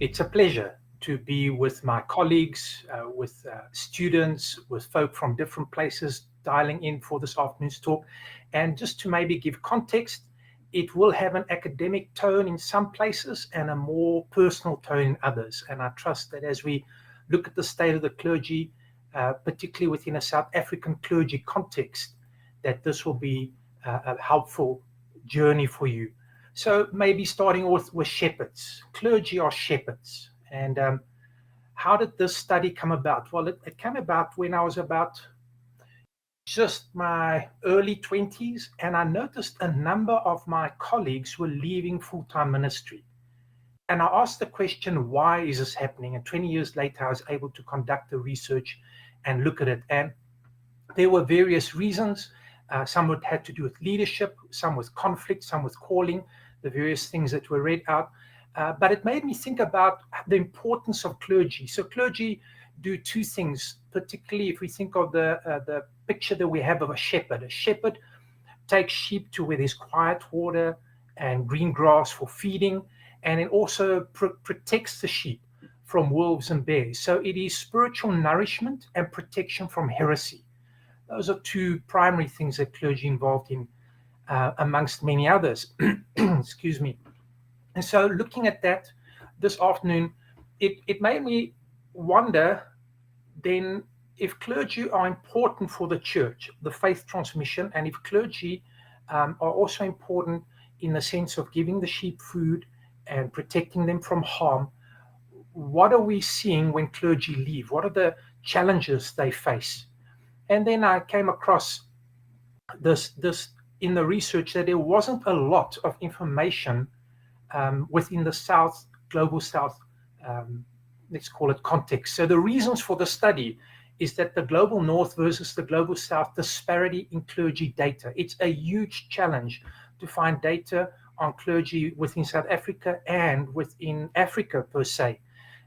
It's a pleasure to be with my colleagues, with students, with folk from different places dialing in for this afternoon's talk. And just to maybe give context, it will have an academic tone in some places and a more personal tone in others. And I trust that as we look at the state of the clergy, particularly within a South African clergy context, that this will be a helpful journey for you. So maybe starting with shepherds. Clergy are shepherds. And how did this study come about? Well, it came about when I was about just my early 20s, and I noticed a number of my colleagues were leaving full-time ministry. And I asked the question, why is this happening? And 20 years later, I was able to conduct the research and look at it. And there were various reasons. Some would had to do with leadership, some with conflict, some with calling, the various things that were read out. But it made me think about the importance of clergy. So clergy do two things, particularly if we think of the picture that we have of a shepherd. A shepherd takes sheep to where there's quiet water and green grass for feeding, and it also protects the sheep from wolves and bears. So it is spiritual nourishment and protection from heresy. Those are two primary things that clergy involved in, amongst many others. Excuse me. And so looking at that this afternoon, it made me wonder then if clergy are important for the church, the faith transmission, and if clergy are also important in the sense of giving the sheep food and protecting them from harm, what are we seeing when clergy leave? What are the challenges they face? And then I came across this in the research that there wasn't a lot of information within the global South, let's call it context. So the reasons for the study is that the global North versus the global South disparity in clergy data. It's a huge challenge to find data on clergy within South Africa and within Africa per se.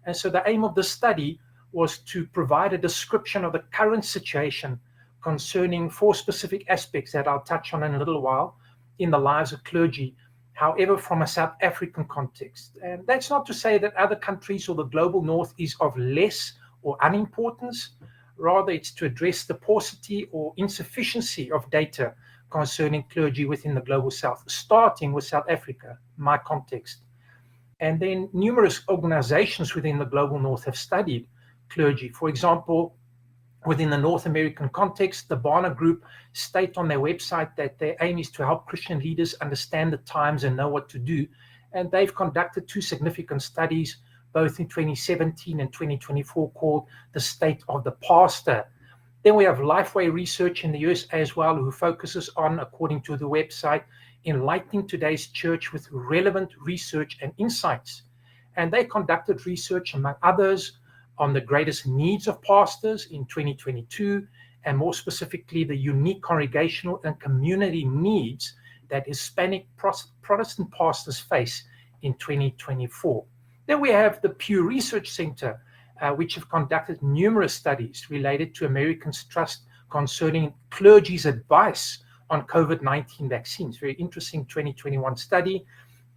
And so the aim of the study was to provide a description of the current situation concerning 4 specific aspects that I'll touch on in a little while in the lives of clergy, however, from a South African context. And that's not to say that other countries or the global North is of less or unimportance. Rather, it's to address the paucity or insufficiency of data concerning clergy within the global South, starting with South Africa, my context. And then numerous organizations within the global North have studied clergy. For example, within the North American context, the Barna Group state on their website that their aim is to help Christian leaders understand the times and know what to do. And they've conducted 2 significant studies, both in 2017 and 2024, called The State of the Pastor. Then we have Lifeway Research in the USA as well, who focuses on, according to the website, enlightening today's church with relevant research and insights. And they conducted research, among others, on the greatest needs of pastors in 2022, and more specifically, the unique congregational and community needs that Hispanic Protestant pastors face in 2024. Then we have the Pew Research Center, which have conducted numerous studies related to Americans' trust concerning clergy's advice on COVID-19 vaccines. Very interesting 2021 study.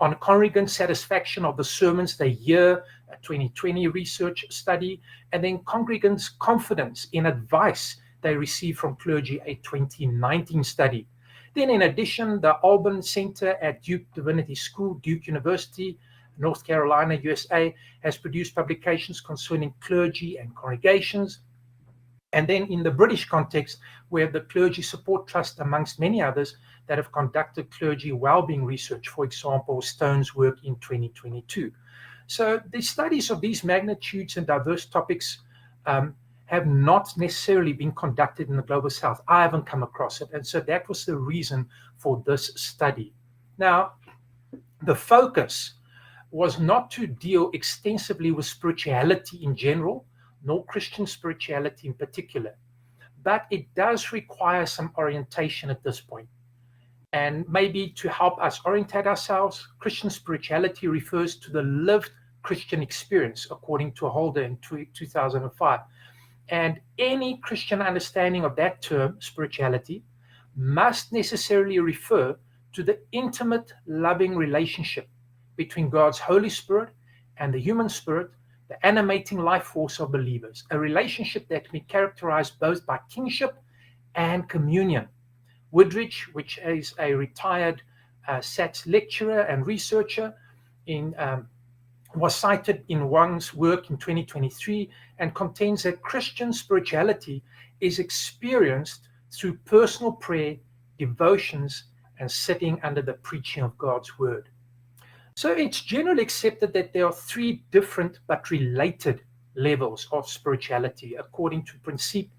On congregant satisfaction of the sermons they hear, a 2020 research study, and then congregants' confidence in advice they receive from clergy, a 2019 study. Then in addition, the Alban Center at Duke Divinity School, Duke University, North Carolina, USA, has produced publications concerning clergy and congregations. And then in the British context, we have the Clergy Support Trust, amongst many others, that have conducted clergy well-being research, for example, Stone's work in 2022. So the studies of these magnitudes and diverse topics have not necessarily been conducted in the Global South. I haven't come across it. And so that was the reason for this study. Now, the focus was not to deal extensively with spirituality in general, nor Christian spirituality in particular, but it does require some orientation at this point. And maybe to help us orientate ourselves, Christian spirituality refers to the lived Christian experience, according to Holder in 2005. And any Christian understanding of that term, spirituality, must necessarily refer to the intimate, loving relationship between God's Holy Spirit and the human spirit, the animating life force of believers, a relationship that can be characterized both by kinship and communion. Woodridge, which is a retired SATS lecturer and researcher, was cited in Wang's work in 2023 and contains that Christian spirituality is experienced through personal prayer, devotions, and sitting under the preaching of God's word. So it's generally accepted that there are three different but related levels of spirituality, according to Principe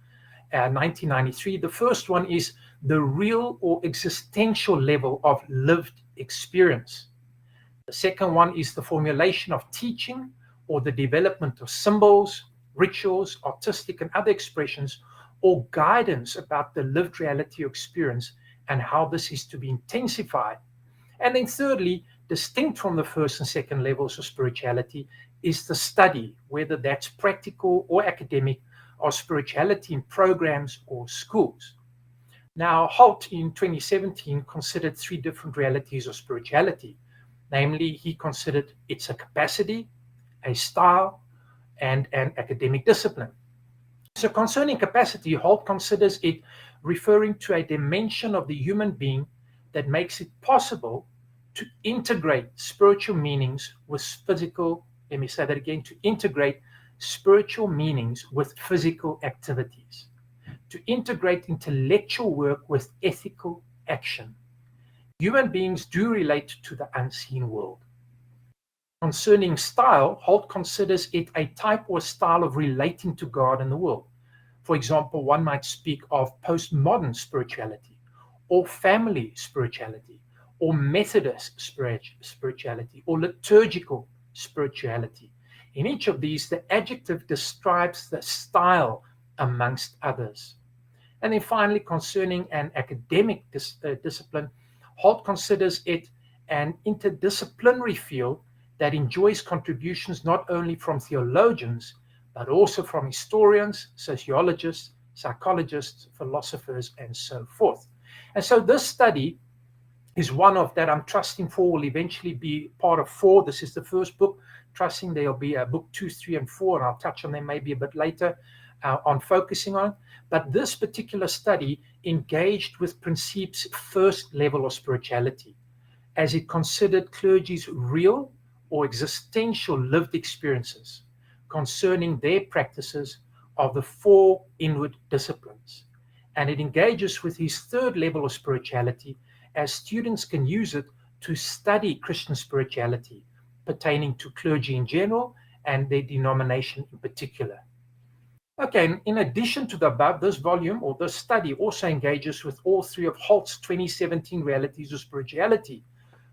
1993. The first one is the real or existential level of lived experience. The second one is the formulation of teaching or the development of symbols, rituals, artistic and other expressions, or guidance about the lived reality or experience and how this is to be intensified. And then thirdly, distinct from the first and second levels of spirituality, is the study, whether that's practical or academic, of spirituality in programs or schools. Now, Holt in 2017 considered three different realities of spirituality. Namely, he considered it's a capacity, a style, and an academic discipline. So concerning capacity, Holt considers it referring to a dimension of the human being that makes it possible to integrate spiritual meanings with physical, let me say that again, to integrate spiritual meanings with physical activities, to integrate intellectual work with ethical action. Human beings do relate to the unseen world. Concerning style, Holt considers it a type or style of relating to God and the world. For example, one might speak of postmodern spirituality, or family spirituality, or Methodist spirituality, or liturgical spirituality. In each of these, the adjective describes the style amongst others. And then finally, concerning an academic discipline, Holt considers it an interdisciplinary field that enjoys contributions not only from theologians, but also from historians, sociologists, psychologists, philosophers, and so forth. And so this study is one of that I'm trusting for will eventually be part of 4. This is the first book, trusting there'll be a book 2, 3, and 4, and I'll touch on them maybe a bit later on focusing on. But this particular study engaged with Principe's first level of spirituality, as it considered clergy's real or existential lived experiences concerning their practices of the 4 inward disciplines. And it engages with his third level of spirituality, as students can use it to study Christian spirituality pertaining to clergy in general and their denomination in particular. Okay, in addition to the above, this volume or this study also engages with all 3 of Holt's 2017 realities of spirituality.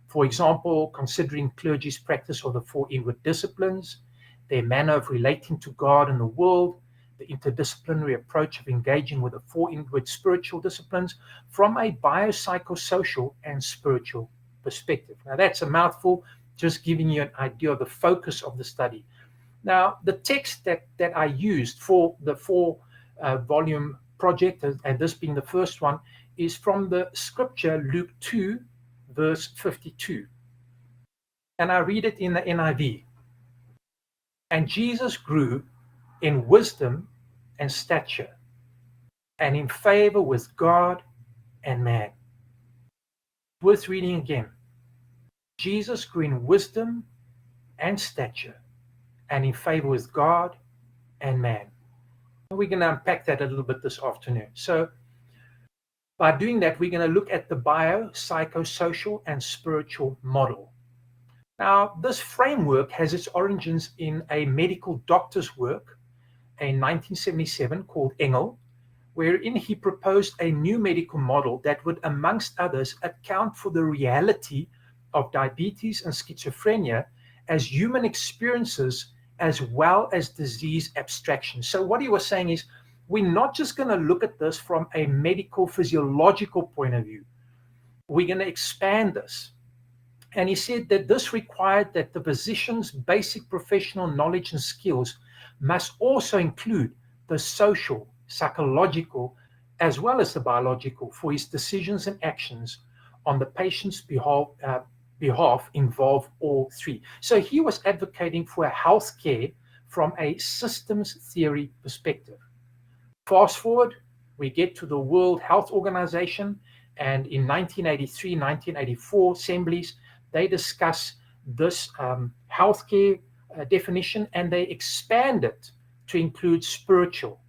For example, considering clergy's practice of the 4 inward disciplines, their manner of relating to God and the world, the interdisciplinary approach of engaging with the 4 inward spiritual disciplines from a biopsychosocial and spiritual perspective. Now, that's a mouthful, just giving you an idea of the focus of the study. Now, the text that I used for the 4-volume project, and this being the first one, is from the scripture Luke 2, verse 52. And I read it in the NIV. And Jesus grew in wisdom and stature, and in favor with God and man. Worth reading again. Jesus grew in wisdom and stature, and in favor with God and man. We're going to unpack that a little bit this afternoon. So by doing that, we're going to look at the biopsychosocial and spiritual model. Now, this framework has its origins in a medical doctor's work in 1977 called Engel, wherein he proposed a new medical model that would, amongst others, account for the reality of diabetes and schizophrenia as human experiences as well as disease abstraction. So what he was saying is, we're not just going to look at this from a medical physiological point of view. We're going to expand this. And he said that this required that the physician's basic professional knowledge and skills must also include the social, psychological, as well as the biological for his decisions and actions on the patient's behalf involve all three. So he was advocating for a healthcare from a systems theory perspective. Fast forward, we get to the World Health Organization, and in 1983, 1984 assemblies, they discuss this healthcare definition, and they expand it to include spiritual,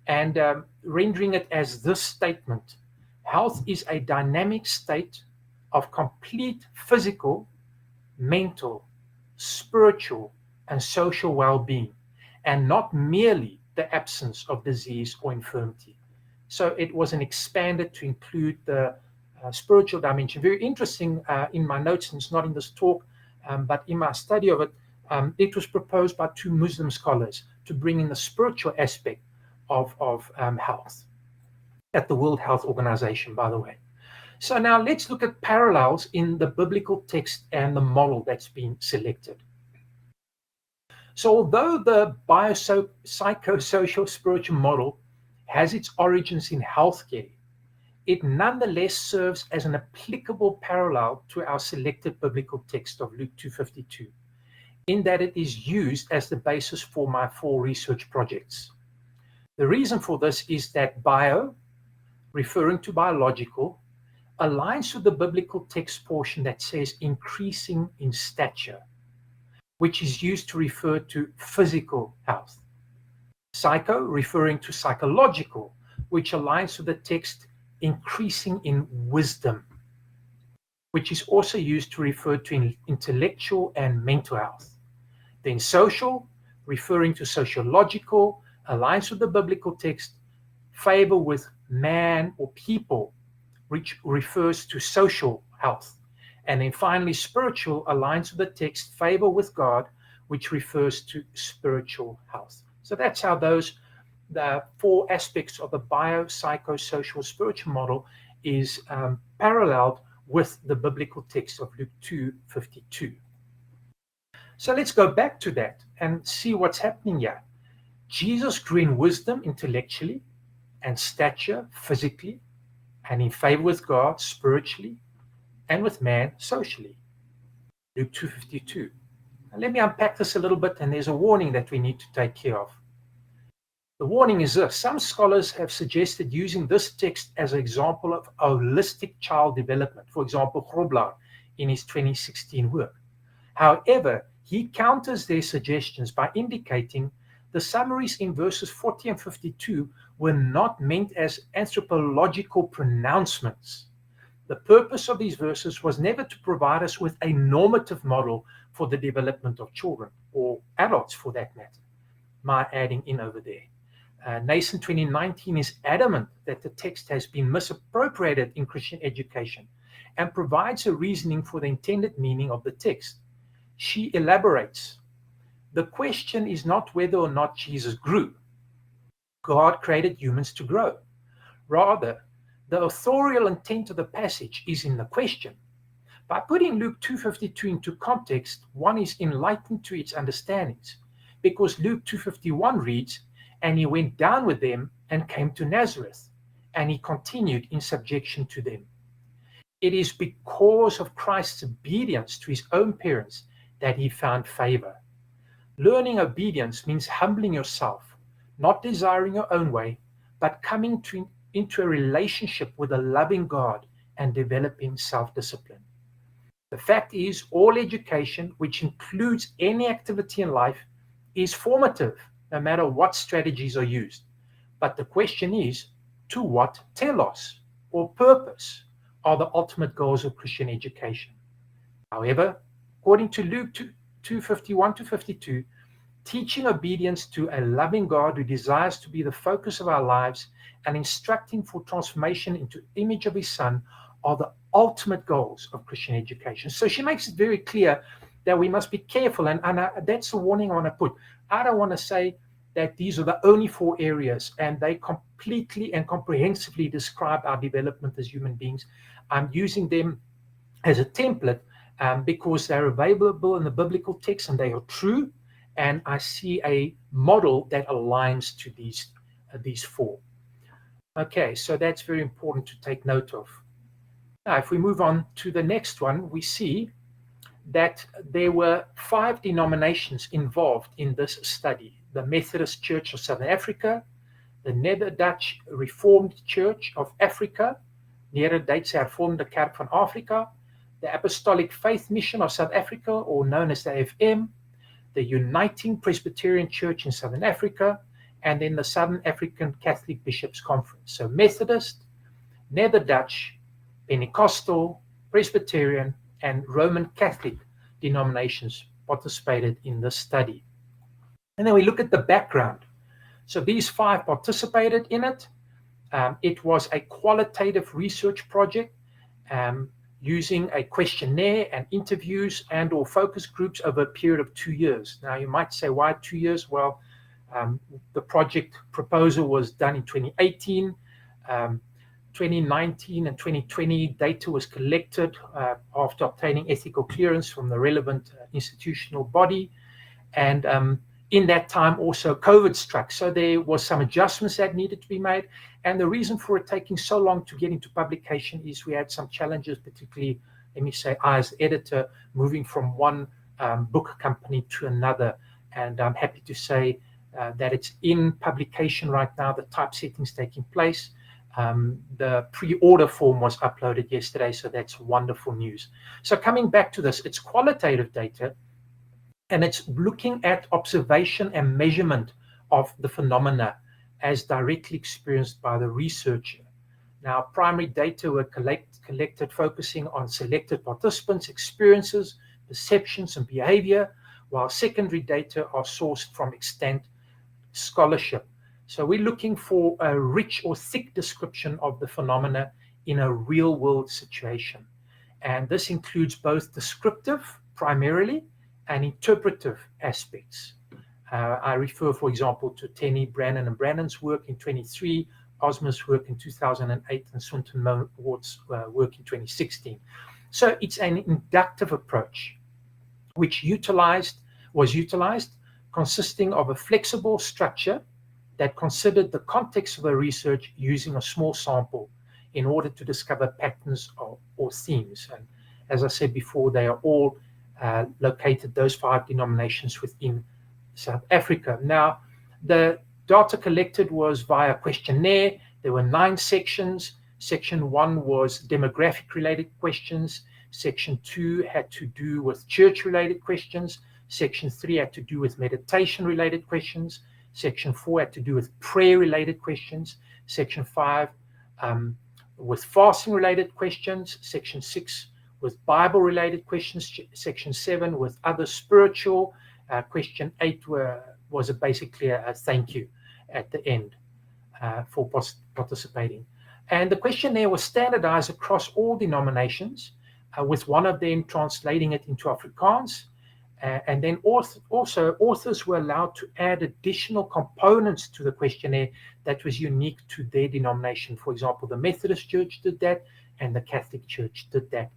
and rendering it as this statement: health is a dynamic state of complete physical, mental, spiritual, and social well-being, and not merely the absence of disease or infirmity. So it was expanded to include the spiritual dimension. Very interesting in my notes, and it's not in this talk, but in my study of it, it was proposed by two Muslim scholars to bring in the spiritual aspect of health at the World Health Organization, by the way. So now let's look at parallels in the biblical text and the model that's been selected. So although the biopsychosocial spiritual model has its origins in healthcare, it nonetheless serves as an applicable parallel to our selected biblical text of Luke 2:52, in that it is used as the basis for my 4 research projects. The reason for this is that bio, referring to biological, aligns with the biblical text portion that says increasing in stature, which is used to refer to physical health. Psycho, referring to psychological, which aligns with the text increasing in wisdom, which is also used to refer to intellectual and mental health. Then social, referring to sociological, aligns with the biblical text, favor with man or people, which refers to social health. And then finally, spiritual aligns with the text, favor with God, which refers to spiritual health. So that's how the 4 aspects of the biopsychosocial spiritual model is paralleled with the biblical text of Luke 2:52. So let's go back to that and see what's happening here. Jesus grew in wisdom intellectually, and stature physically, and in favor with God spiritually, and with man socially. Luke 2:52. Now let me unpack this a little bit, and there's a warning that we need to take care of. The warning is this: some scholars have suggested using this text as an example of holistic child development, for example, Grobler in his 2016 work. However, he counters their suggestions by indicating the summaries in verses 40 and 52 were not meant as anthropological pronouncements. The purpose of these verses was never to provide us with a normative model for the development of children, or adults for that matter. My adding in over there. Nason 2019 is adamant that the text has been misappropriated in Christian education and provides a reasoning for the intended meaning of the text. She elaborates, the question is not whether or not Jesus grew. God created humans to grow. Rather, the authorial intent of the passage is in the question. By putting Luke 2:52 into context, one is enlightened to its understandings, because Luke 2:51 reads, and he went down with them and came to Nazareth, and he continued in subjection to them. It is because of Christ's obedience to his own parents that he found favor. Learning obedience means humbling yourself, not desiring your own way, but coming into a relationship with a loving God and developing self-discipline. The fact is, all education, which includes any activity in life, is formative, no matter what strategies are used. But the question is, to what telos or purpose are the ultimate goals of Christian education? However, according to Luke 2:51-52, teaching obedience to a loving God who desires to be the focus of our lives and instructing for transformation into the image of his Son are the ultimate goals of Christian education. So she makes it very clear that we must be careful, and that's the warning I want to put. I don't want to say that these are the only 4 areas and they completely and comprehensively describe our development as human beings. I'm using them as a template because they're available in the biblical text and they are true, and I see a model that aligns to these 4. Okay, so that's very important to take note of. Now, if we move on to the next one, we see that there were 5 denominations involved in this study: the Methodist Church of Southern Africa, the Netherdutch Reformed Church of Africa, Netherdutch Hervormde Kerk van Afrika, the Apostolic Faith Mission of South Africa, or known as the AFM, the Uniting Presbyterian Church in Southern Africa, and then the Southern African Catholic Bishops' Conference. So Methodist, Netherdutch, Pentecostal, Presbyterian, and Roman Catholic denominations participated in this study. And then we look at the background. So these 5 participated in it. It was a qualitative research project using a questionnaire and interviews and or focus groups over a period of 2 years. Now you might say, why 2 years? Well, the project proposal was done in 2018. 2019 and 2020 data was collected after obtaining ethical clearance from the relevant institutional body. And in that time also COVID struck. So there was some adjustments that needed to be made. And the reason for it taking so long to get into publication is we had some challenges, particularly, let me say, I as editor, moving from one book company to another. And I'm happy to say that it's in publication right now. The typesetting's taking place. The pre-order form was uploaded yesterday, so that's wonderful news. So coming back to this, it's qualitative data, and it's looking at observation and measurement of the phenomena as directly experienced by the researcher. Now, primary data were collected focusing on selected participants' experiences, perceptions, and behavior, while secondary data are sourced from extant scholarship. So we're looking for a rich or thick description of the phenomena in a real-world situation. And this includes both descriptive, primarily, and interpretive aspects. I refer, for example, to Tenny, Brannon, and Brannon's work in 23, Osmer's work in 2008, and Swinton Ward's work in 2016. So it's an inductive approach, which was utilized, consisting of a flexible structure that considered the context of the research using a small sample in order to discover patterns or themes. And as I said before, they are all located, those 5 denominations, within South Africa. Now, the data collected was via questionnaire. There were 9 sections. Section 1 was demographic-related questions. Section 2 had to do with church-related questions. Section 3 had to do with meditation-related questions. Section 4 had to do with prayer-related questions. Section 5 with fasting-related questions. Section 6 with Bible-related questions. Section 7 with other spiritual. Question 8 was basically a thank you at the end for participating. And the questionnaire was standardized across all denominations, with one of them translating it into Afrikaans. And then also authors were allowed to add additional components to the questionnaire that was unique to their denomination. For example, the Methodist Church did that, and the Catholic Church did that,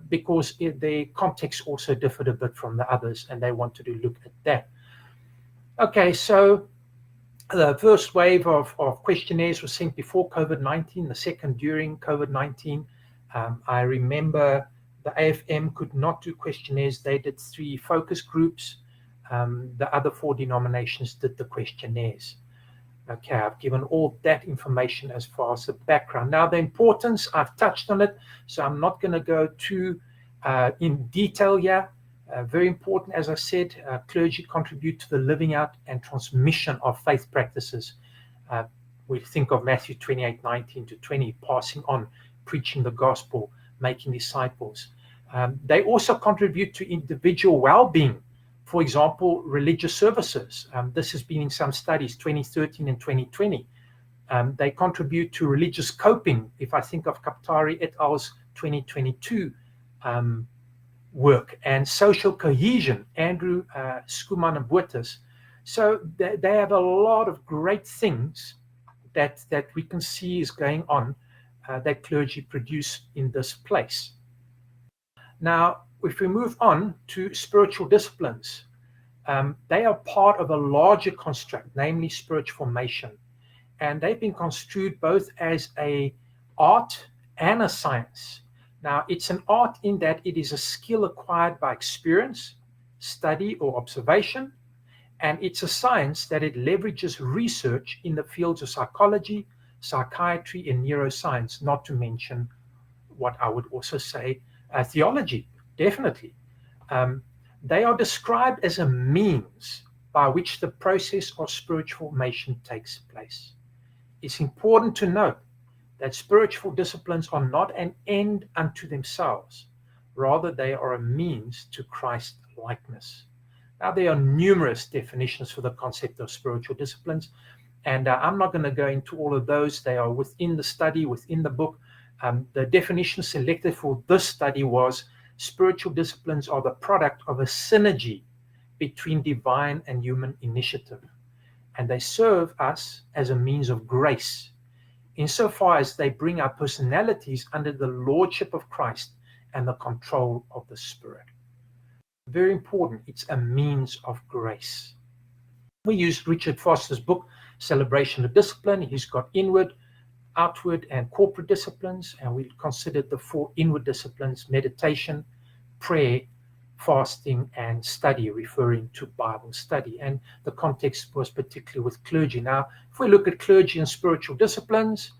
because their context also differed a bit from the others, and they wanted to look at that. Okay, so the first wave of questionnaires was sent before COVID-19, the second during COVID-19. I remember the AFM could not do questionnaires. They did 3 focus groups. The other 4 denominations did the questionnaires. Okay, I've given all that information as far as the background. Now, the importance, I've touched on it, so I'm not going to go too in detail here. Very important, as I said, clergy contribute to the living out and transmission of faith practices. We think of Matthew 28:19-20, passing on, preaching the gospel, making disciples. They also contribute to individual well-being. For example, religious services. This has been in some studies, 2013 and 2020. They contribute to religious coping. If I think of Kaptari et al.'s 2022 work, and social cohesion, Andrew Skuman and Boetes. So they have a lot of great things that we can see is going on, that clergy produce in this place. Now, if we move on to spiritual disciplines, they are part of a larger construct, namely spiritual formation. And they've been construed both as an art and a science. Now, it's an art in that it is a skill acquired by experience, study, or observation, and it's a science that it leverages research in the fields of psychology, psychiatry, and neuroscience, not to mention what I would also say theology, definitely. They are described as a means by which the process of spiritual formation takes place. It's important to note that spiritual disciplines are not an end unto themselves. Rather, they are a means to Christ likeness. Now, there are numerous definitions for the concept of spiritual disciplines, and I'm not going to go into all of those. They are within the study, within the book. The definition selected for this study was spiritual disciplines are the product of a synergy between divine and human initiative, and they serve us as a means of grace insofar as they bring our personalities under the lordship of Christ and the control of the Spirit. Very important, it's a means of grace. We used Richard Foster's book, Celebration of Discipline. He's got inward, outward, and corporate disciplines, and we considered the 4 inward disciplines: meditation, prayer, fasting, and study, referring to Bible study. And the context was particularly with clergy. Now, if we look at clergy and spiritual disciplines,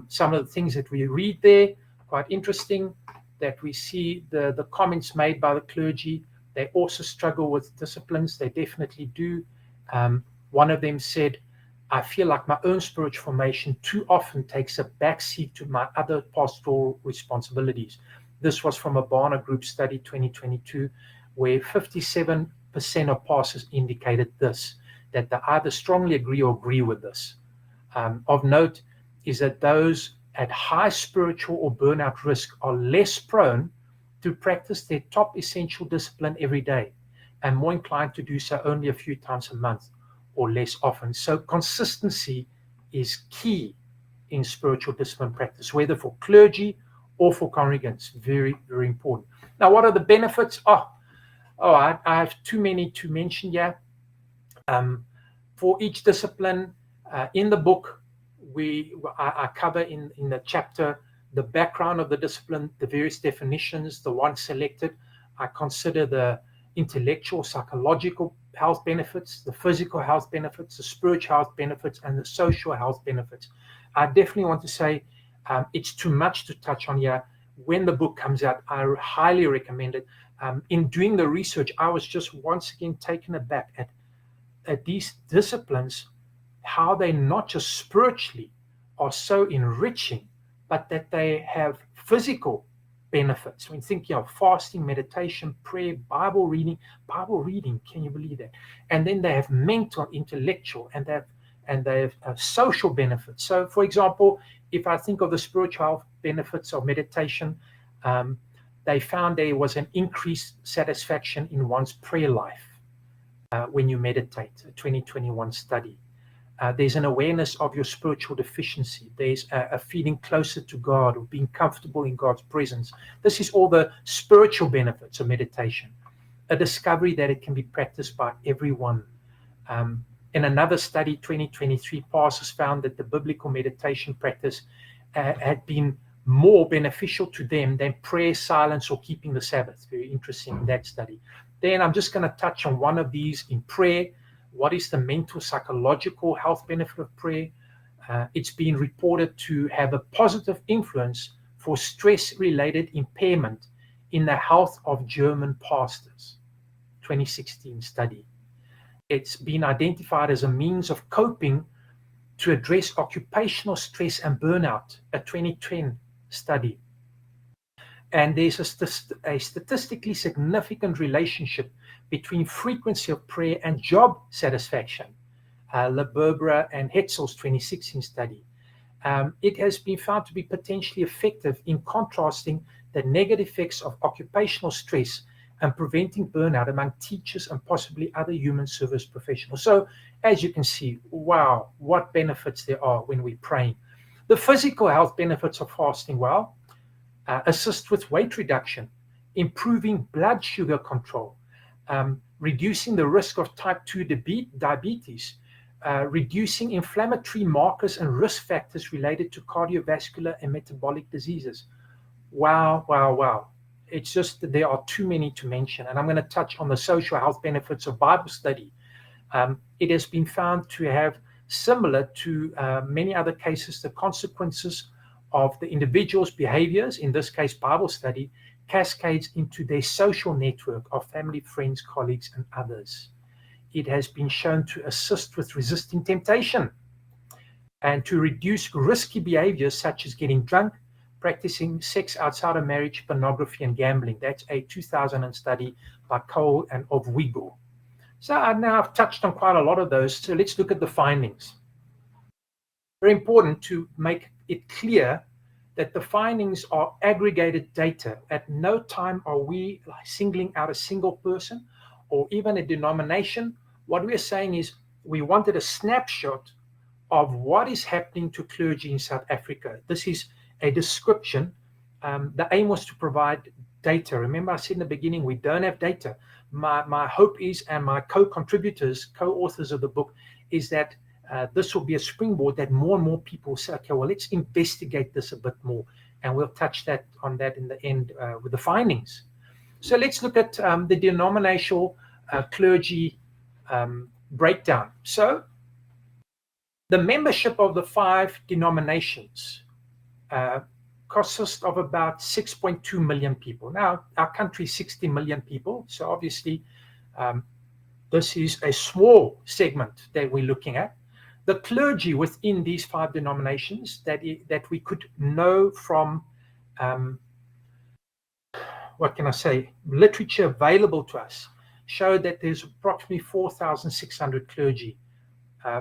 some of the things that we read there, quite interesting, that we see the comments made by the clergy. They also struggle with disciplines. They definitely do. One of them said, I feel like my own spiritual formation too often takes a backseat to my other pastoral responsibilities. This was from a Barna Group study 2022, where 57% of pastors indicated this, that they either strongly agree or agree with this. Of note is that those at high spiritual or burnout risk are less prone to practice their top essential discipline every day, and more inclined to do so only a few times a month or less often. So consistency is key in spiritual discipline practice, whether for clergy or for congregants. Very, very important. Now, what are the benefits? I have too many to mention here. For each discipline, in the book, I cover in the chapter the background of the discipline, the various definitions, the one selected. I consider the intellectual, psychological health benefits, the physical health benefits, the spiritual health benefits, and the social health benefits. I definitely want to say it's too much to touch on here. When the book comes out, I highly recommend it. In doing the research, I was just once again taken aback at these disciplines, how they not just spiritually are so enriching, but that they have physical benefits. When thinking of fasting, meditation, prayer, Bible reading, can you believe that? And then they have mental, intellectual, and they have social benefits. So, for example, if I think of the spiritual health benefits of meditation, they found there was an increased satisfaction in one's prayer life when you meditate, a 2021 study. There's an awareness of your spiritual deficiency. There's a feeling closer to God, or being comfortable in God's presence. This is all the spiritual benefits of meditation. A discovery that it can be practiced by everyone. In another study, 2023, pastors found that the biblical meditation practice had been more beneficial to them than prayer, silence, or keeping the Sabbath. Very interesting in that study. Then I'm just going to touch on one of these in prayer. What is the mental, psychological health benefit of prayer? It's been reported to have a positive influence for stress-related impairment in the health of German pastors. 2016 study. It's been identified as a means of coping to address occupational stress and burnout, a 2010 study. And there's a statistically significant relationship between frequency of prayer and job satisfaction. LeBerbera and Hetzel's 2016 study. It has been found to be potentially effective in contrasting the negative effects of occupational stress and preventing burnout among teachers and possibly other human service professionals. So, as you can see, wow, what benefits there are when we're praying. The physical health benefits of fasting, well, assist with weight reduction, improving blood sugar control, reducing the risk of type 2 diabetes, reducing inflammatory markers and risk factors related to cardiovascular and metabolic diseases. Wow, wow, wow. It's just that there are too many to mention. And I'm going to touch on the social health benefits of Bible study. It has been found to have, similar to many other cases, the consequences of the individual's behaviors, in this case Bible study, cascades into their social network of family, friends, colleagues, and others. It has been shown to assist with resisting temptation and to reduce risky behaviors such as getting drunk, practicing sex outside of marriage, pornography, and gambling. That's a 2000 study by Cole and of Wiggle. So I've touched on quite a lot of those. So let's look at the findings. Very important to make it clear that the findings are aggregated data. At no time are we singling out a single person or even a denomination. What we're saying is we wanted a snapshot of what is happening to clergy in South Africa. This is a description. The aim was to provide data. Remember, I said in the beginning, we don't have data. My hope is, and my co-contributors, co-authors of the book, is that this will be a springboard that more and more people say, okay, well, let's investigate this a bit more. And we'll touch on that in the end with the findings. So let's look at the denominational clergy breakdown. So the membership of the 5 denominations consists of about 6.2 million people. Now, our country is 60 million people, so obviously this is a small segment that we're looking at. The clergy within these 5 denominations that we could know from, literature available to us, showed that there's approximately 4,600 clergy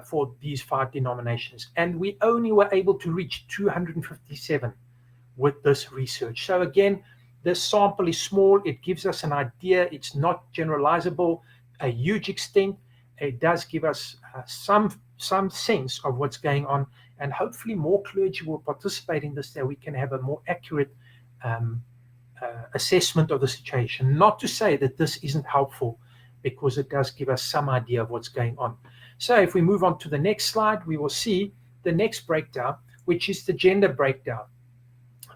for these 5 denominations, and we only were able to reach 257 with this research. So again, this sample is small. It gives us an idea. It's not generalizable a huge extent. It does give us some sense of what's going on, and hopefully more clergy will participate in this, that we can have a more accurate assessment of the situation. Not to say that this isn't helpful, because it does give us some idea of what's going on. So if we move on to the next slide, we will see the next breakdown, which is the gender breakdown.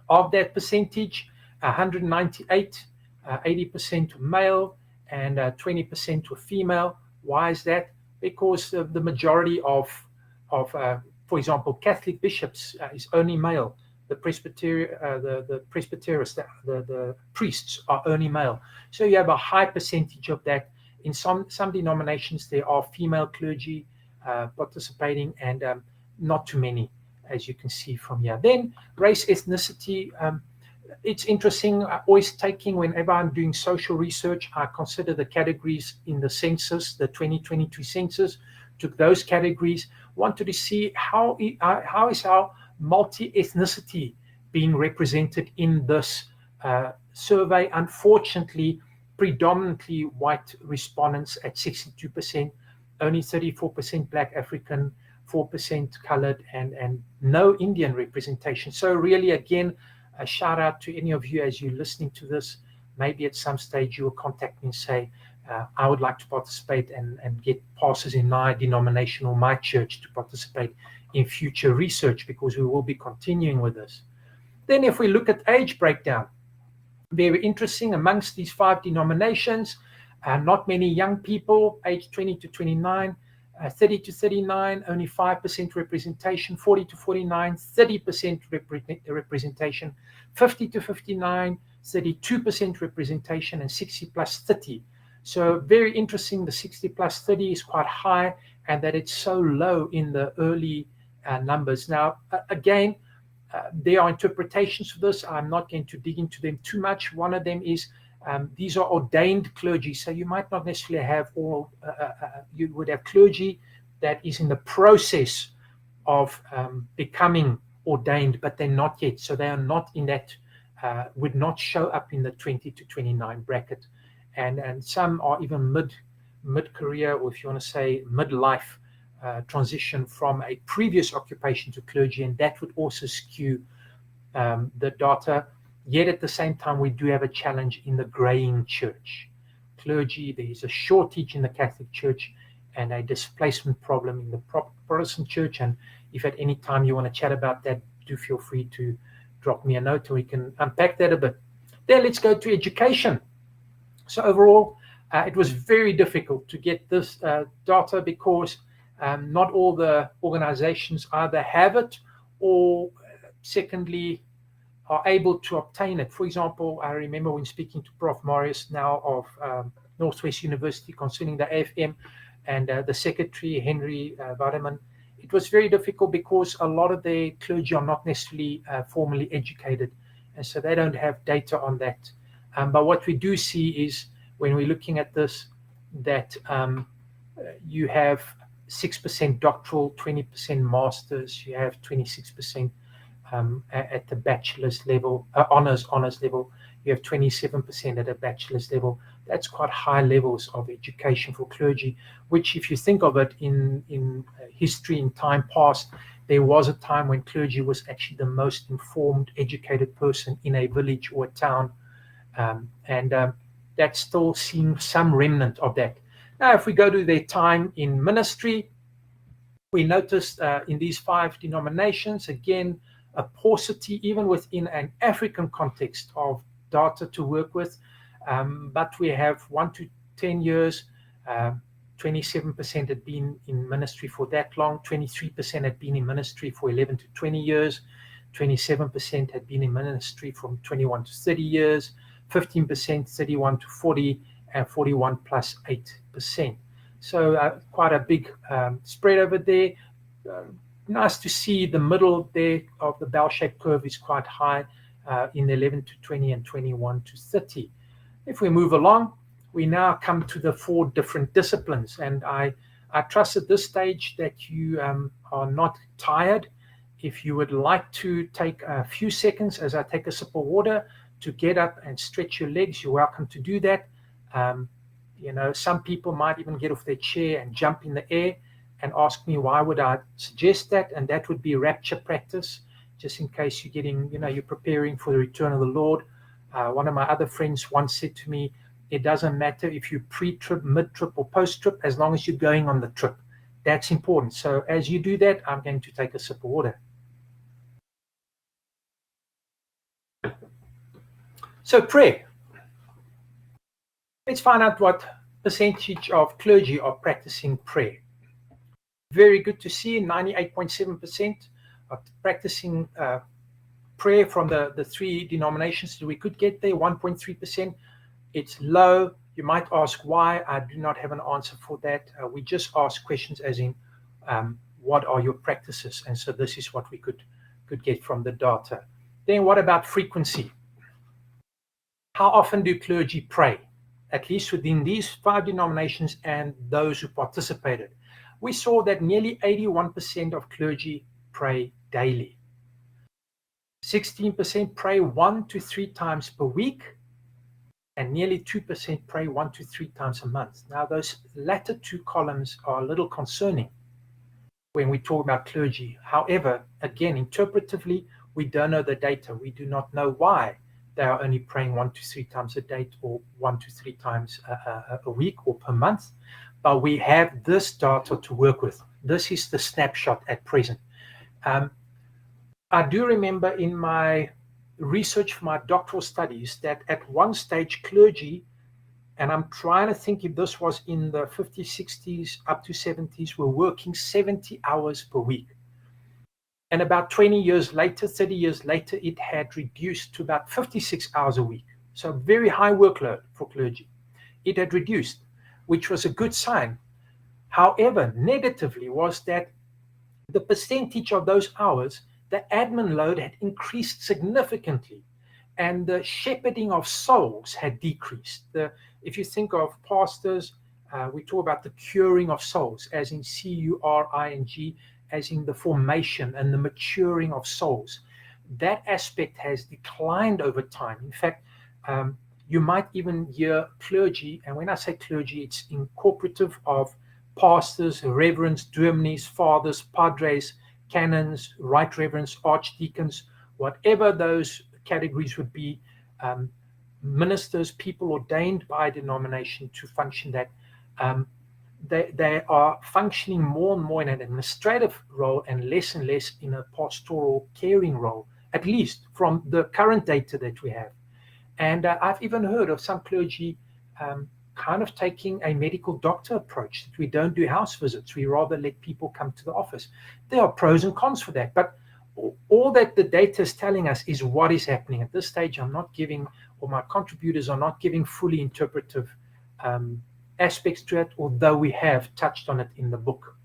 Of that percentage, 198, 80% male and 20% were female. Why is that? Because the majority of for example, Catholic bishops is only male. The Presbyterians, the priests are only male. So you have a high percentage of that. In some denominations, there are female clergy participating, and not too many, as you can see from here. Then race, ethnicity. It's interesting. Whenever I'm doing social research, I consider the categories in the census, the 2022 census, took those categories, wanted to see how is our multi-ethnicity being represented in this survey. Unfortunately, predominantly white respondents at 62%, only 34% Black African, 4% colored, and no Indian representation. So really, again, a shout out to any of you as you're listening to this. Maybe at some stage you will contact me and say, I would like to participate and get passes in my denomination or my church to participate in future research, because we will be continuing with this. Then if we look at age breakdown, very interesting. Amongst these 5 denominations, not many young people, age 20 to 29, 30 to 39, only 5% representation, 40 to 49, 30% representation, 50 to 59, 32% representation, and 60 plus 30. So very interesting. The 60 plus 30 is quite high, and that it's so low in the early numbers. Now, again, there are interpretations for this. I'm not going to dig into them too much. One of them is these are ordained clergy. So you might not necessarily have you would have clergy that is in the process of becoming ordained, but they're not yet. So they are not in that, would not show up in the 20 to 29 bracket. And some are even mid-career, or if you want to say midlife, transition from a previous occupation to clergy, and that would also skew the data. Yet at the same time, we do have a challenge in the graying church. Clergy, there is a shortage in the Catholic Church and a displacement problem in the Protestant Church. And if at any time you want to chat about that, do feel free to drop me a note and we can unpack that a bit. Then let's go to education. So overall, it was very difficult to get this data because not all the organizations either have it or secondly are able to obtain it. For example, I remember when speaking to Prof. Marius now of Northwest University concerning the AFM and the secretary, Henry Wademan, it was very difficult because a lot of their clergy are not necessarily formally educated, and so they don't have data on that. But what we do see is when we're looking at this, that you have 6% doctoral, 20% masters, you have 26% at the bachelor's level, honors level, you have 27% at a bachelor's level. That's quite high levels of education for clergy, which if you think of it in history, in time past, there was a time when clergy was actually the most informed, educated person in a village or a town, and that still seems some remnant of that. Now, if we go to their time in ministry, we noticed in these 5 denominations, again, a paucity, even within an African context, of data to work with. But we have 1 to 10 years, 27% had been in ministry for that long, 23% had been in ministry for 11 to 20 years, 27% had been in ministry from 21 to 30 years, 15%, 31 to 40, and 41 plus 8%. So quite a big spread over there. Nice to see the middle there of the bell-shaped curve is quite high in 11 to 20 and 21 to 30. If we move along, we now come to the 4 different disciplines, and I trust at this stage that you are not tired. If you would like to take a few seconds as I take a sip of water to get up and stretch your legs, you're welcome to do that. Some people might even get off their chair and jump in the air and ask me why would I suggest that, and that would be rapture practice, just in case you're getting, you're preparing for the return of the Lord. One of my other friends once said to me, it doesn't matter if you pre-trip, mid-trip, or post-trip, as long as you're going on the trip. That's important. So as you do that, I'm going to take a sip of water. So prayer. Let's find out what percentage of clergy are practicing prayer. Very good to see 98.7% are practicing prayer from the 3 denominations. So we could get there, 1.3%. It's low. You might ask why. I do not have an answer for that. We just ask questions as in, what are your practices? And so this is what we could get from the data. Then what about frequency? How often do clergy pray? At least within these 5 denominations and those who participated. We saw that nearly 81% of clergy pray daily. 16% pray 1 to 3 times per week, and nearly 2% pray 1 to 3 times a month. Now, those latter 2 columns are a little concerning when we talk about clergy. However, again, interpretively, we don't know the data. We do not know why they are only praying 1 to 3 times a day or 1 to 3 times a week or per month. But we have this data to work with. This is the snapshot at present. I do remember in my research for my doctoral studies that at one stage clergy, and I'm trying to think if this was in the 50s, 60s, up to 70s, were working 70 hours per week. And about 20 years later, 30 years later, it had reduced to about 56 hours a week. So very high workload for clergy. It had reduced, which was a good sign. However, negatively was that the percentage of those hours, the admin load had increased significantly, and the shepherding of souls had decreased. If you think of pastors, we talk about the curing of souls, as in curing, as in the formation and the maturing of souls. That aspect has declined over time. In fact, you might even hear clergy, and when I say clergy, it's incorporative of pastors, reverends, dominis, fathers, padres, canons, right reverends, archdeacons, whatever those categories would be, ministers, people ordained by a denomination to function that, they are functioning more and more in an administrative role and less in a pastoral caring role at least from the current data that we have. And I've even heard of some clergy kind of taking a medical doctor approach, that we don't do house visits. We rather let people come to the office. There are pros and cons for that. But all that the data is telling us is what is happening. At this stage, I'm not giving, or my contributors are not giving fully interpretive aspects to it, although we have touched on it in the book.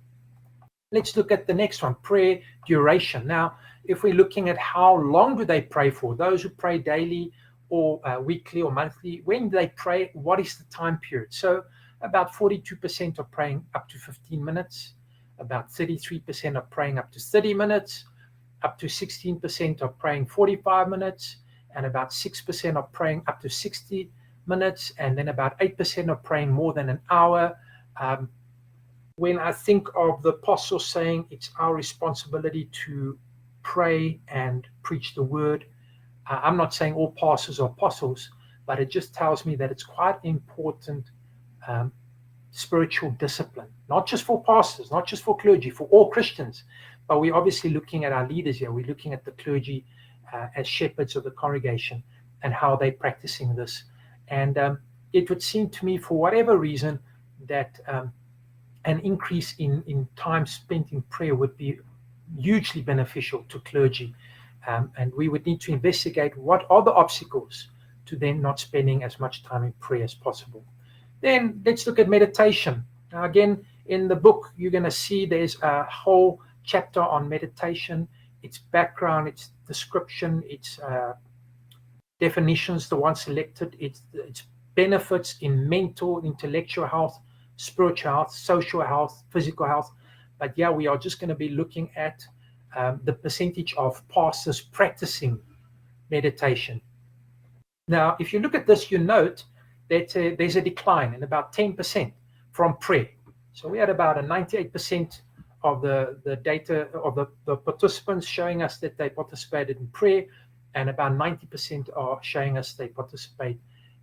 Let's look at the next one, prayer duration. Now, if we're looking at how long do they pray for, those who pray daily or weekly or monthly, when they pray, what is the time period? So about 42% are praying up to 15 minutes, about 33% are praying up to 30 minutes, up to 16% are praying 45 minutes, and about 6% are praying up to 60 minutes, and then about 8% are praying more than an hour. When I think of the apostles saying it's our responsibility to pray and preach the word, I'm not saying all pastors are apostles, but it just tells me that it's quite important spiritual discipline, not just for pastors, not just for clergy, for all Christians. But we're obviously looking at our leaders here. We're looking at the clergy as shepherds of the congregation and how they're practicing this. And it would seem to me, for whatever reason, that an increase in time spent in prayer would be hugely beneficial to clergy. And we would need to investigate what are the obstacles to them not spending as much time in prayer as possible. Then let's look at meditation. Now, again, in the book, you're going to see there's a whole chapter on meditation, its background, its description, its definitions, the one selected, its benefits in mental, intellectual health, spiritual health, social health, physical health. But yeah, we are just going to be looking at the percentage of pastors practicing meditation. Now, if you look at this, you note that there's a decline in about 10% from prayer. So we had about a 98% of the data of the participants showing us that they participated in prayer, and about 90% are showing us they participate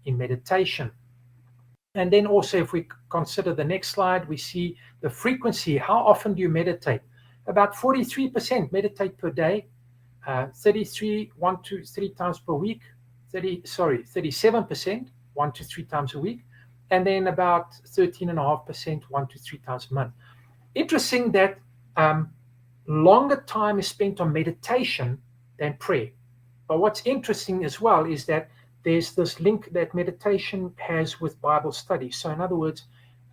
in meditation. And then also, if we consider the next slide, we see the frequency. How often do you meditate? About 43% meditate per day, 33, 1 to 3 times per week, 37%, 1 to 3 times a week, and then about 13.5%, 1 to 3 times a month. Interesting that longer time is spent on meditation than prayer. But what's interesting as well is that there's this link that meditation has with Bible study. So in other words,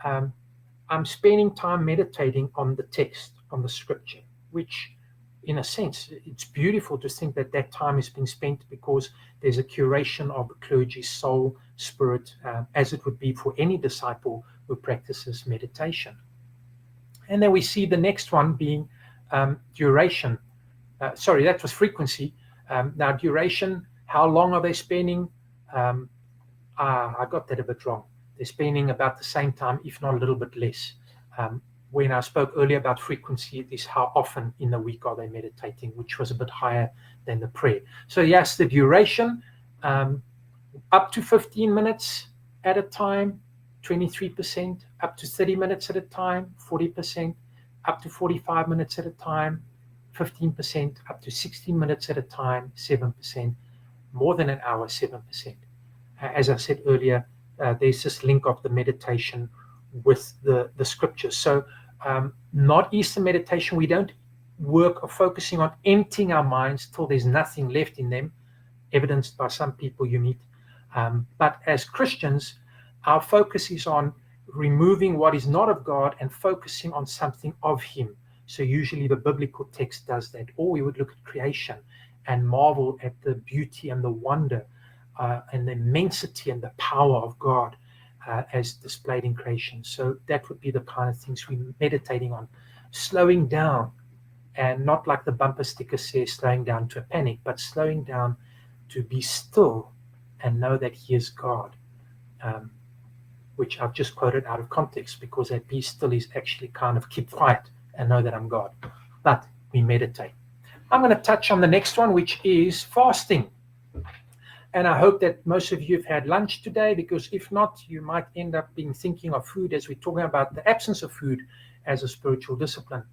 I'm spending time meditating on the text, on the scripture, which in a sense, it's beautiful to think that that time is being spent because there's a curation of the clergy's soul, spirit, as it would be for any disciple who practices meditation. And then we see the next one being duration. That was frequency. Now duration, how long are they spending? I got that a bit wrong. They're spending about the same time, if not a little bit less. When I spoke earlier about frequency, it is how often in the week are they meditating, which was a bit higher than the prayer. So yes, the duration, up to 15 minutes at a time, 23%, up to 30 minutes at a time, 40%, up to 45 minutes at a time, 15%, up to 60 minutes at a time, 7%, more than an hour, 7%. As I said earlier, there's this link of the meditation with the scriptures. So not Eastern meditation, we don't work or focusing on emptying our minds till there's nothing left in them, evidenced by some people you meet. But as Christians, our focus is on removing what is not of God and focusing on something of Him. So usually the biblical text does that. Or we would look at creation and marvel at the beauty and the wonder and the immensity and the power of God as displayed in creation. So that would be the kind of things we're meditating on. Slowing down, and not like the bumper sticker says, slowing down to a panic, but slowing down to be still and know that He is God, which I've just quoted out of context, because that be still is actually kind of keep quiet and know that I'm God. But we meditate. I'm going to touch on the next one, which is fasting. And I hope that most of you have had lunch today, because if not, you might end up being thinking of food as we're talking about the absence of food as a spiritual discipline.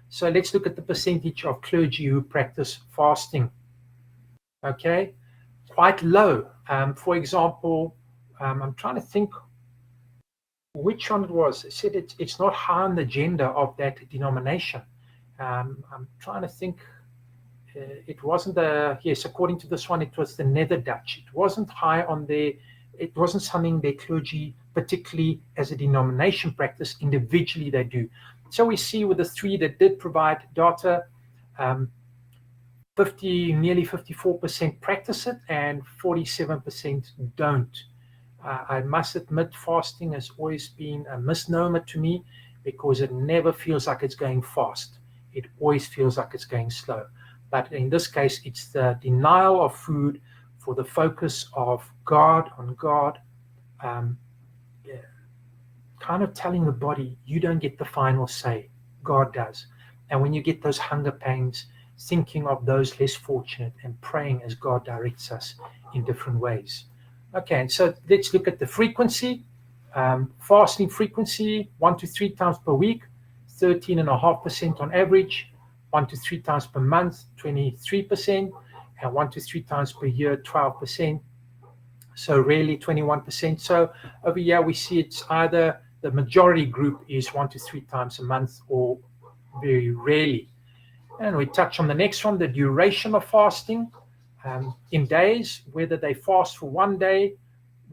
So let's look at the percentage of clergy who practice fasting. okay, quite low. For example, I'm trying to think which one it was. It said it's not high on the agenda of that denomination. I'm trying to think. It wasn't yes, according to this one, it was the Netherdutch. It wasn't high on their, it wasn't something their clergy, particularly as a denomination practice, individually they do. So we see with the three that did provide data, nearly 54% practice it and 47% don't. I must admit, fasting has always been a misnomer to me because it never feels like it's going fast. It always feels like it's going slow. But in this case, it's the denial of food for the focus of God on God, kind of telling the body, you don't get the final say, God does. And when you get those hunger pains, thinking of those less fortunate and praying as God directs us in different ways. Okay, and so let's look at the frequency. Fasting frequency, 1 to 3 times per week, 13.5% on average. 1 to 3 times per month, 23%, and 1 to 3 times per year, 12%. So rarely 21%. So over here we see it's either the majority group is 1 to 3 times a month or very rarely. And we touch on the next one, the duration of fasting. In days, whether they fast for 1 day,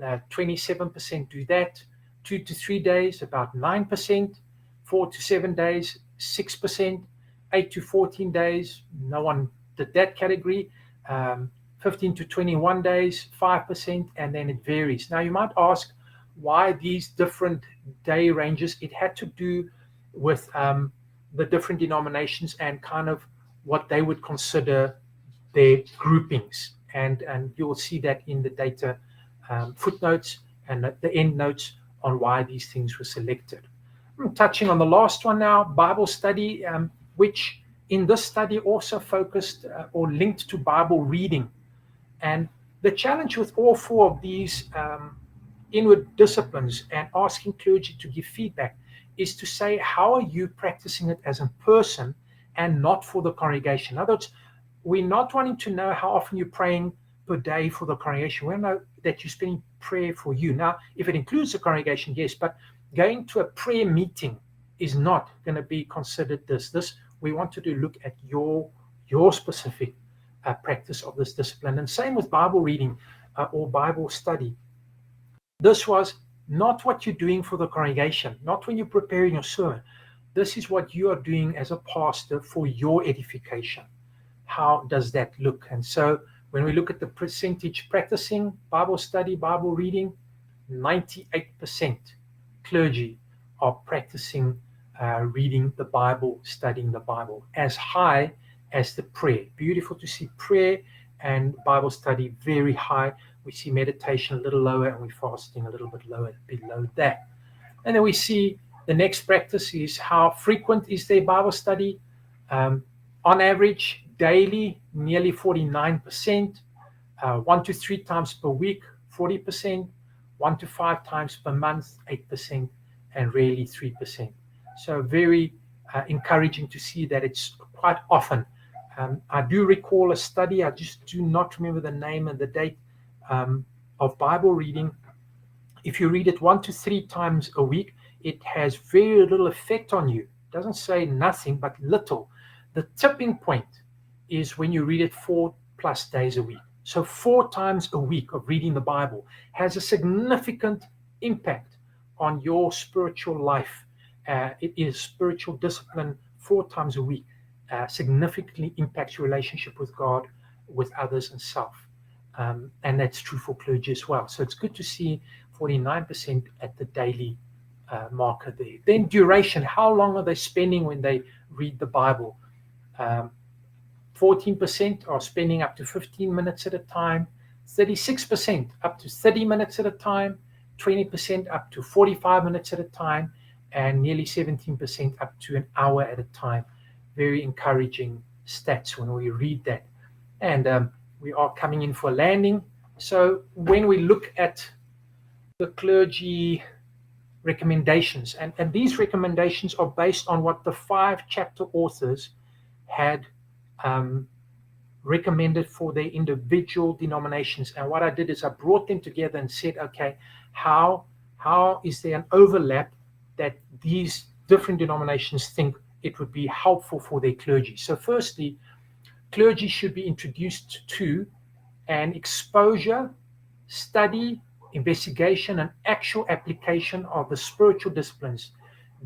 27% do that. 2 to 3 days, about 9%. 4 to 7 days, 6%. 8 to 14 days, no one did that category. 15 to 21 days, 5%, and then it varies. Now you might ask why these different day ranges. It had to do with the different denominations and kind of what they would consider their groupings. And you'll see that in the data footnotes and the end notes on why these things were selected. I'm touching on the last one now, Bible study, which in this study also focused or linked to Bible reading. And the challenge with all four of these inward disciplines and asking clergy to give feedback is to say, how are you practicing it as a person and not for the congregation? In other words, we're not wanting to know how often you're praying per day for the congregation. We know that you're spending prayer for you. Now, if it includes the congregation, yes, but going to a prayer meeting is not going to be considered this. We want to look at your specific practice of this discipline. And same with Bible reading or Bible study. This was not what you're doing for the congregation, not when you're preparing your sermon. This is what you are doing as a pastor for your edification. How does that look? And so when we look at the percentage practicing Bible study, Bible reading, 98% clergy are practicing reading the Bible, studying the Bible, as high as the prayer. Beautiful to see prayer and Bible study very high. We see meditation a little lower, and we're fasting a little bit lower below that. And then we see the next practice is how frequent is their Bible study. On average, daily, nearly 49%. 1 to 3 times per week, 40%. 1 to 5 times per month, 8%, and rarely 3%. So very encouraging to see that it's quite often. I do recall a study, I just do not remember the name and the date, of Bible reading. If you read it 1 to 3 times a week, it has very little effect on you. It doesn't say nothing, but little. The tipping point is when you read it 4+ days a week. So 4 times a week of reading the Bible has a significant impact on your spiritual life. It is spiritual discipline 4 times a week. Significantly impacts your relationship with God, with others, and self. And that's true for clergy as well. So it's good to see 49% at the daily marker there. Then duration, how long are they spending when they read the Bible? 14% are spending up to 15 minutes at a time, 36% up to 30 minutes at a time, 20% up to 45 minutes at a time, and nearly 17% up to an hour at a time. Very encouraging stats when we read that. And we are coming in for a landing. So when we look at the clergy recommendations, and these recommendations are based on what the 5 chapter authors had recommended for their individual denominations. And what I did is I brought them together and said, okay, how is there an overlap that these different denominations think it would be helpful for their clergy? So firstly, clergy should be introduced to an exposure, study, investigation, and actual application of the spiritual disciplines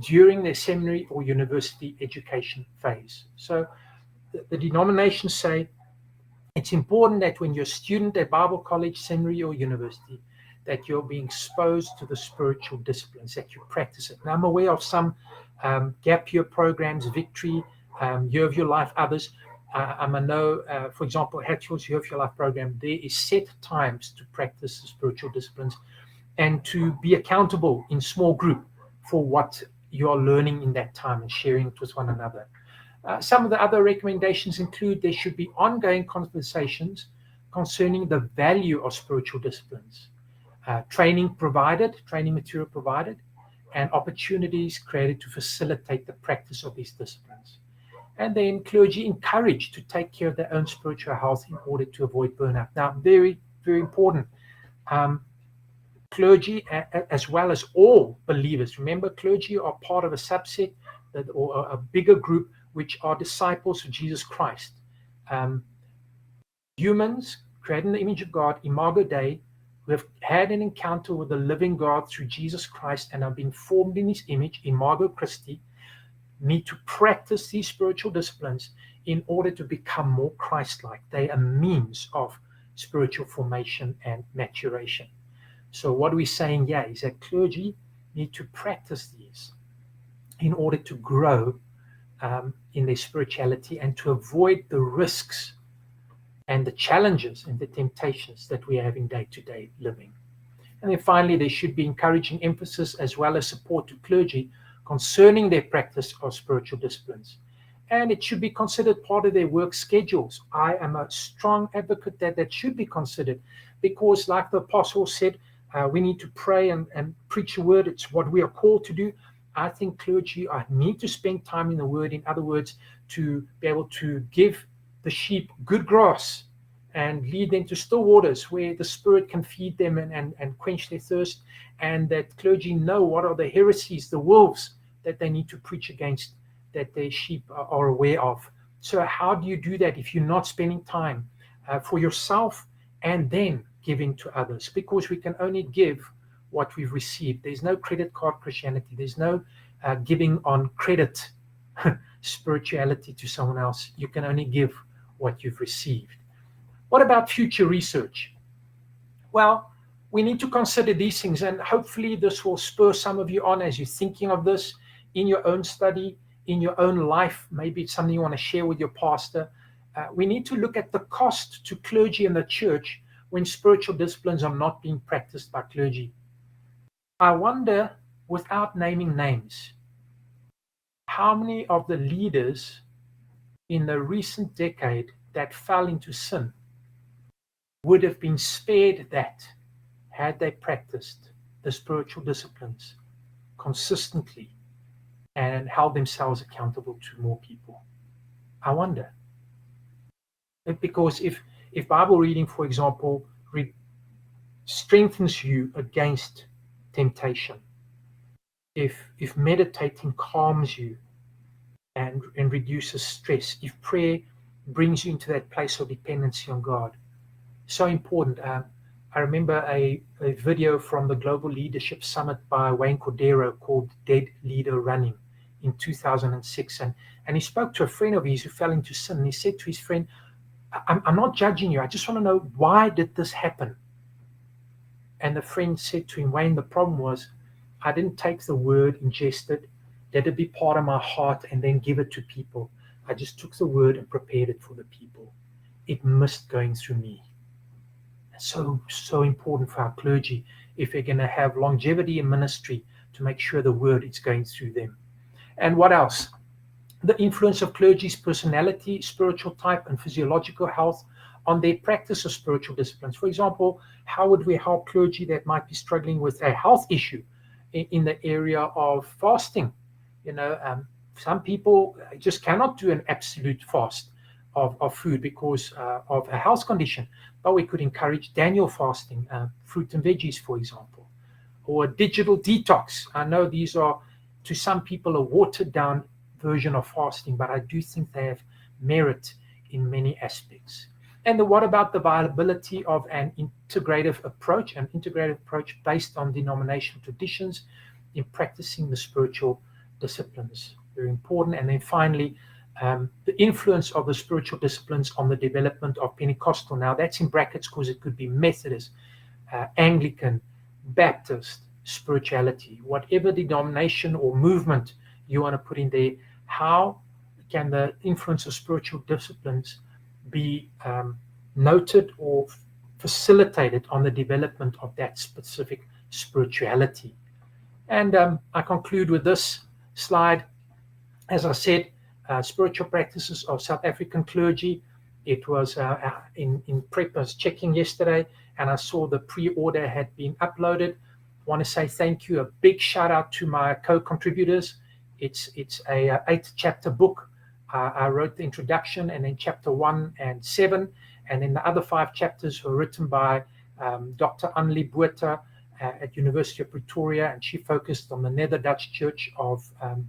during their seminary or university education phase. So the denominations say it's important that when you're a student at Bible college, seminary, or university, that you're being exposed to the spiritual disciplines, that you practice it. Now, I'm aware of some gap year programs, Victory, Year of Your Life, others. I know, for example, Hatchell's Year of Your Life program, there is set times to practice the spiritual disciplines and to be accountable in small group for what you are learning in that time and sharing it with one another. Some of the other recommendations include there should be ongoing conversations concerning the value of spiritual disciplines, training material provided, and opportunities created to facilitate the practice of these disciplines. And then clergy encouraged to take care of their own spiritual health in order to avoid burnout. Now, very, very important. Clergy, as well as all believers, remember, clergy are part of a subset or a bigger group, which are disciples of Jesus Christ. Humans created in the image of God, Imago Dei, who have had an encounter with the living God through Jesus Christ and are being formed in his image, Imago Christi, need to practice these spiritual disciplines in order to become more Christ-like. They are a means of spiritual formation and maturation. So what we're saying here is that clergy need to practice these in order to grow in their spirituality and to avoid the risks and the challenges and the temptations that we have in day-to-day living. And then finally, there should be encouraging emphasis as well as support to clergy concerning their practice of spiritual disciplines. And it should be considered part of their work schedules. I am a strong advocate that should be considered because, like the apostle said, we need to pray and preach the word. It's what we are called to do. I think clergy need to spend time in the word. In other words, to be able to give the sheep good grass and lead them to still waters where the Spirit can feed them and quench their thirst, and that clergy know what are the heresies, the wolves that they need to preach against, that their sheep are aware of. So how do you do that if you're not spending time for yourself and then giving to others? Because we can only give what we've received. There's no credit card Christianity. There's no giving on credit spirituality to someone else. You can only give what you've received. What about future research? Well, we need to consider these things, and hopefully this will spur some of you on as you're thinking of this in your own study, in your own life. Maybe it's something you want to share with your pastor. We need to look at the cost to clergy and the church when spiritual disciplines are not being practiced by clergy. I wonder, without naming names, how many of the leaders in the recent decade that fell into sin would have been spared that had they practiced the spiritual disciplines consistently and held themselves accountable to more people. I wonder. Because if Bible reading, for example, strengthens you against temptation, if meditating calms you and reduces stress, if prayer brings you into that place of dependency on God, so important. I remember a video from the Global Leadership Summit by Wayne Cordero called Dead Leader Running in 2006. And he spoke to a friend of his who fell into sin. And he said to his friend, I'm not judging you. I just want to know, why did this happen? And the friend said to him, Wayne, the problem was I didn't take the word, ingest it, let it be part of my heart, and then give it to people. I just took the word and prepared it for the people. It missed going through me. So important for our clergy, if they're going to have longevity in ministry, to make sure the word is going through them. And what else? The influence of clergy's personality, spiritual type, and physiological health on their practice of spiritual disciplines. For example, how would we help clergy that might be struggling with a health issue in the area of fasting? Some people just cannot do an absolute fast of food because of a health condition. But we could encourage Daniel fasting, fruit and veggies, for example, or a digital detox. I know these are, to some people, a watered down version of fasting, but I do think they have merit in many aspects. And what about the viability of an integrative approach based on denominational traditions in practicing the spiritual disciplines? Very important. And then finally, the influence of the spiritual disciplines on the development of Pentecostal. Now that's in brackets because it could be Methodist, Anglican, Baptist spirituality, whatever denomination or movement you want to put in there. How can the influence of spiritual disciplines be noted or facilitated on the development of that specific spirituality? And I conclude with this slide. As I said, spiritual practices of South African clergy. It was in prep. I was checking yesterday, and I saw the pre-order had been uploaded. I want to say thank you. A big shout out to my co-contributors. It's a 8-chapter book. I wrote the introduction, and then chapter 1 and 7, and then the other 5 chapters were written by Dr. Annelie Botha at University of Pretoria, and she focused on the Netherdutch Church of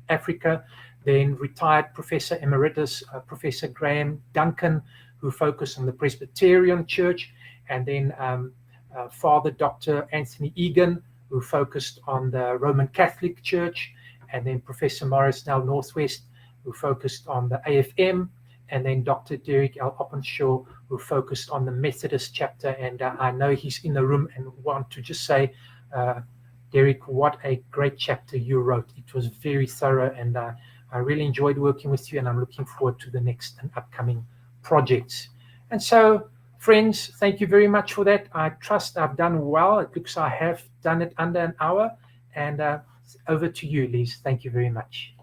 Africa. Then retired Professor Emeritus Professor Graham Duncan, who focused on the Presbyterian Church, and then Father Dr. Anthony Egan, who focused on the Roman Catholic Church, and then Professor Morris Nell Northwest, who focused on the AFM, and then Dr. Derek L. Oppenshaw, who focused on the Methodist chapter. And I know he's in the room, and want to just say, Derek, what a great chapter you wrote. It was very thorough, and I really enjoyed working with you, and I'm looking forward to the next and upcoming projects. And so, friends, thank you very much for that. I trust I've done well. It looks I have done it under an hour. And over to you, Liz. Thank you very much.